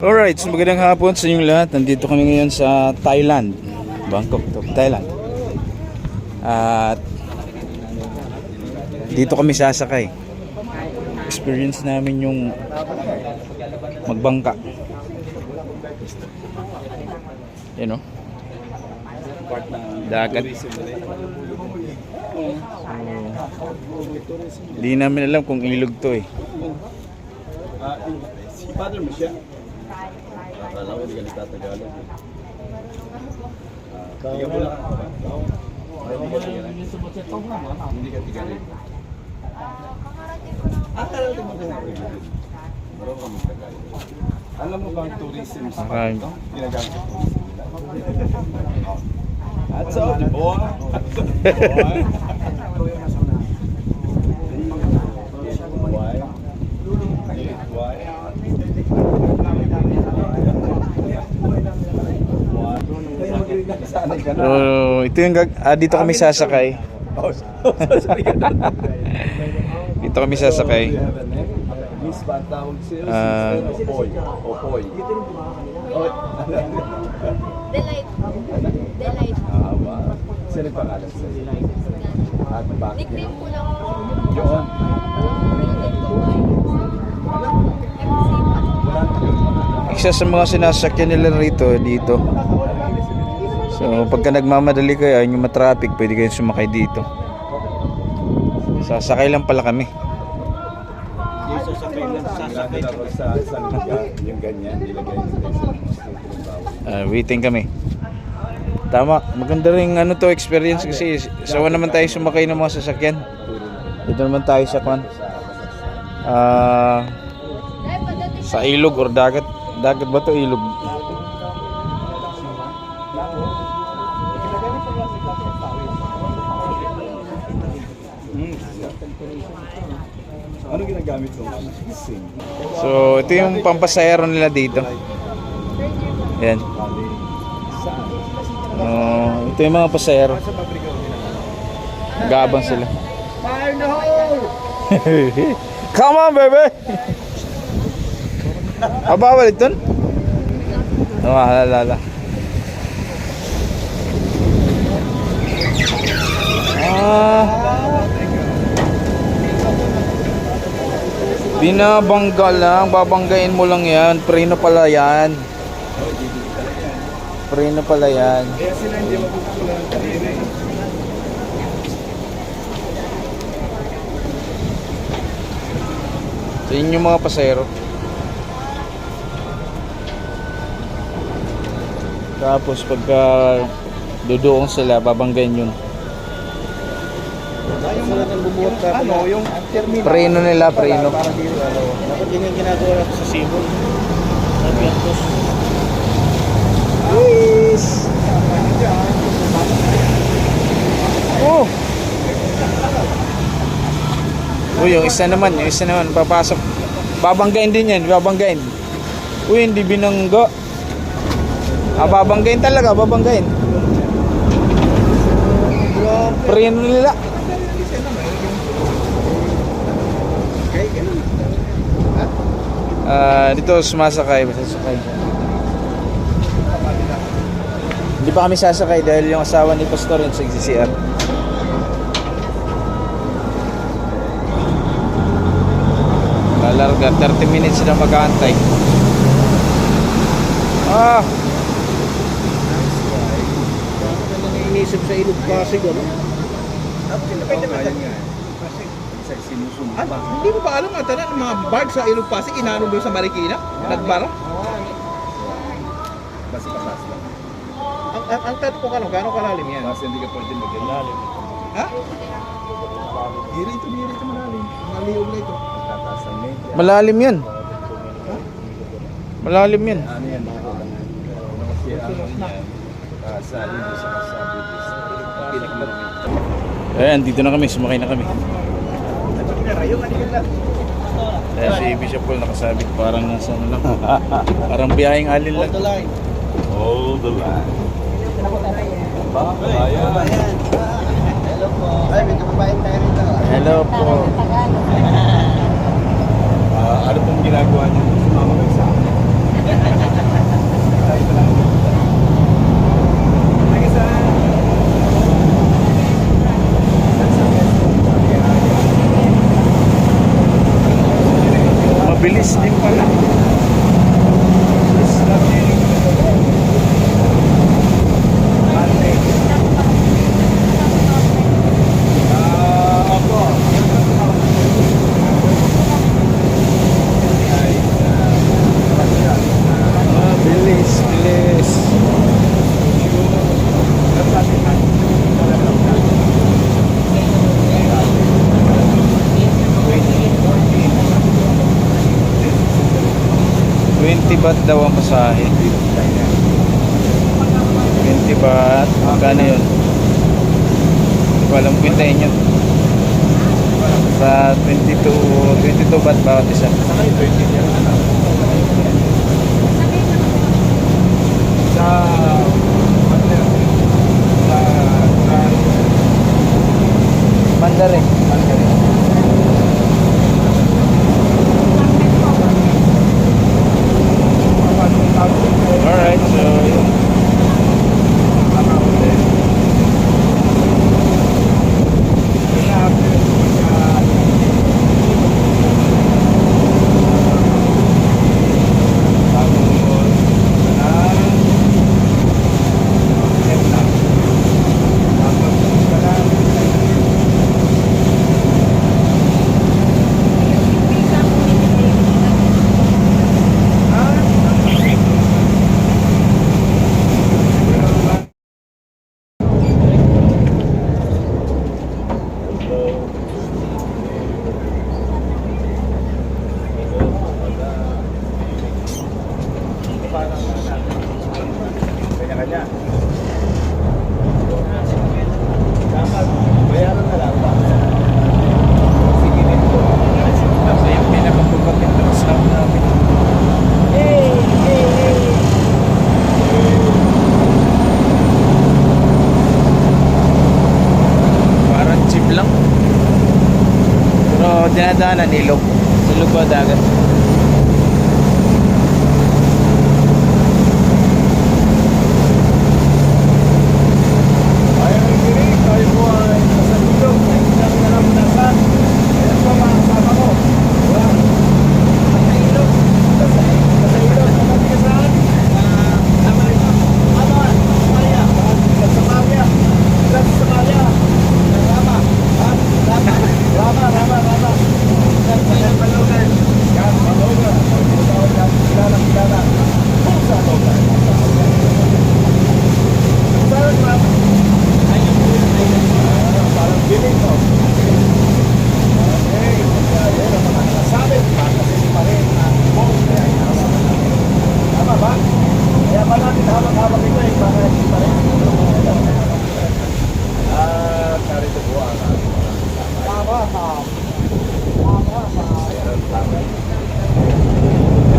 Alright, so magandang hapon sa inyong lahat. Nandito kami ngayon sa Thailand, Bangkok, Thailand. At dito kami sasakay. Experience namin yung magbangka. Yan o, dagat. Hindi namin alam kung ilog to eh. Akala ko hindi ka nagtatagalog. Hindi ka tigalin. Akala ko magtagalog. Marunong ka magtagalog. Alam mo ba ang tourism sa ito? Ginagamit sa tourism nila. That's all, boy. So, ito yung dito kami sasakay. Dito kami sasakay. Delight. Delight. Sino yung pangalan sa'yo? At bakit? Nickname ko lang. Yun. Isa sa mga sinasakyan nila rito, dito. So, pagka nagmamadali kayo, ayun yung matraffic, pwede kayong sumakay dito. Sasakay lang pala kami. Sasakay sa isang lugar, yung ganyan, nilagay sa Waiting kami. Tama, maganda rin ano to experience kasi sawa naman tayo sumakay ng mga sasakyan. Dito naman tayo sa sa ilog or dagat. Dagat ba to, ilog? Ano ginagamit mo? So, ito yung pampasayro nila dito. Ayan. Ito yung mga pasayro. Gabang sila. Fire in the hole! Come on, baby! Bawal ito? Halala. Binabangga lang, babanggain mo lang yan. Preno pala yan. Preno pala yan. So yun yung mga pasero. Tapos pagka dudoong sila, babanggain yun. Ano, yung terminal. Preno nila, preno. Dapat yun yung ginagawa natin sa Cebu. Sa Piantos. Please. Oh. Uy, yung isa naman papasok. Babanggain din yan, babanggain. Uy, hindi binangga. Babanggain talaga, babanggain. Preno nila. Dito sumasakay. Hindi pa kami sasakay dahil yung asawa ni Pastor yun sa CCR. Lalarga, 30 minutes sila mag-aantay. Iniisip sa ilog Pasig, ano? Hindi mo ba alam nga tanan ng mga barge sa ilog Pasig, inaano doon sa Marikina? Nagbara? Basi pasas lang. Ang tanong ko gano'ng kalalim yan? Basi hindi ka pwede mag-ilalim. Ha? Dito malalim. Maliyog na ito. Malalim yan. Malalim yan. Ano yan? Sa ilog sa Ayan, dito na kami, sumakay na kami. Ayan si Bishop Paul nakasabit, parang nasa ano lang. Parang biyaheng alin lang. Hold the line. Bayan. Hello po. Ay, may kababayan tayo rito. Hello po. Ano pong ginagawa niyo? Sumama kayo sa akin. 20 baht daw ang pasahe. 20 baht. Magkano yun? Hindi ko alam kwintahin yun. Sa 22 baht bawat isa. Saka yung 20 niya. Sa... Mandarin. Alright, so yun. Kanya-kanya. Dapat bayaran na lang ba? Sige nito. Kasi yung pinakapagpapit ng sound namin. Parang jeep lang. Pero dinadaanan ilog. Ilog ba dagat?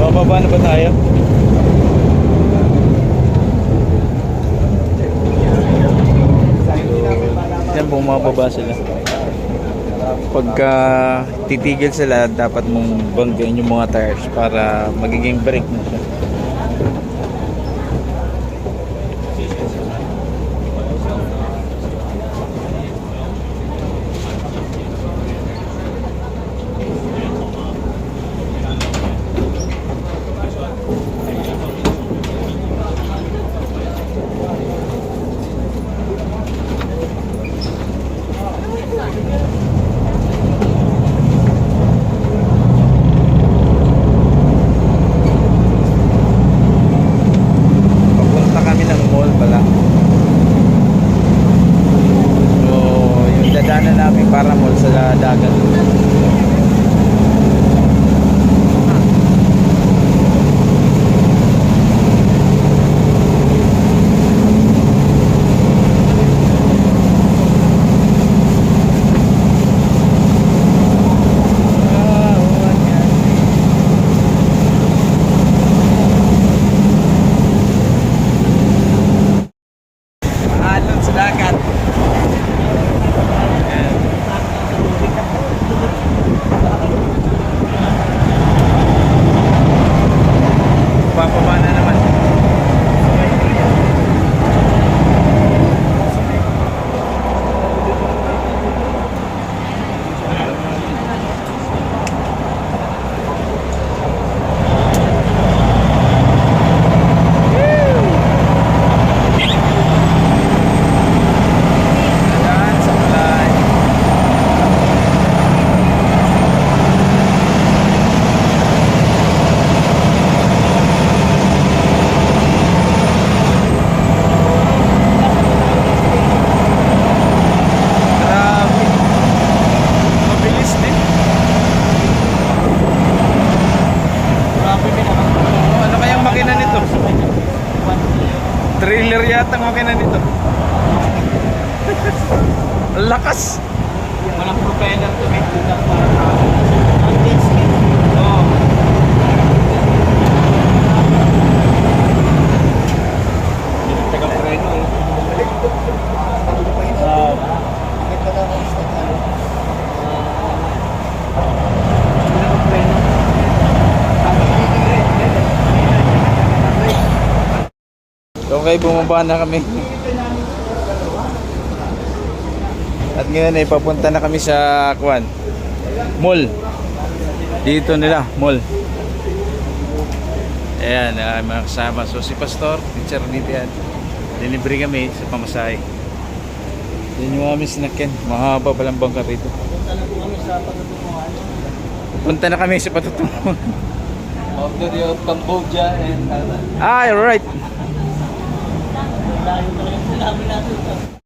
Bababa na ba tayo? Yan, bumababa sila. Pagka titigil sila, dapat mong banggain yung mga tires para magiging brake na siya. yata ang makina nito. Ang lakas. Walang propeller to make it para ang jet ski. Oo. Taga-preno eh. Okay, bumaba na kami. At ngayon ay papunta na kami sa Kwan Mall. Dito nila, mall. Ayan, mga kasama. So si Pastor, teacher dito yan. Delivery kami sa pamasahe. Yan yung aming sinakyan. Mahaba palang bangka rito. Punta na kami sa patutunguhan. After yung Cambodia and Ah, alright. layo talaga sinabi natin.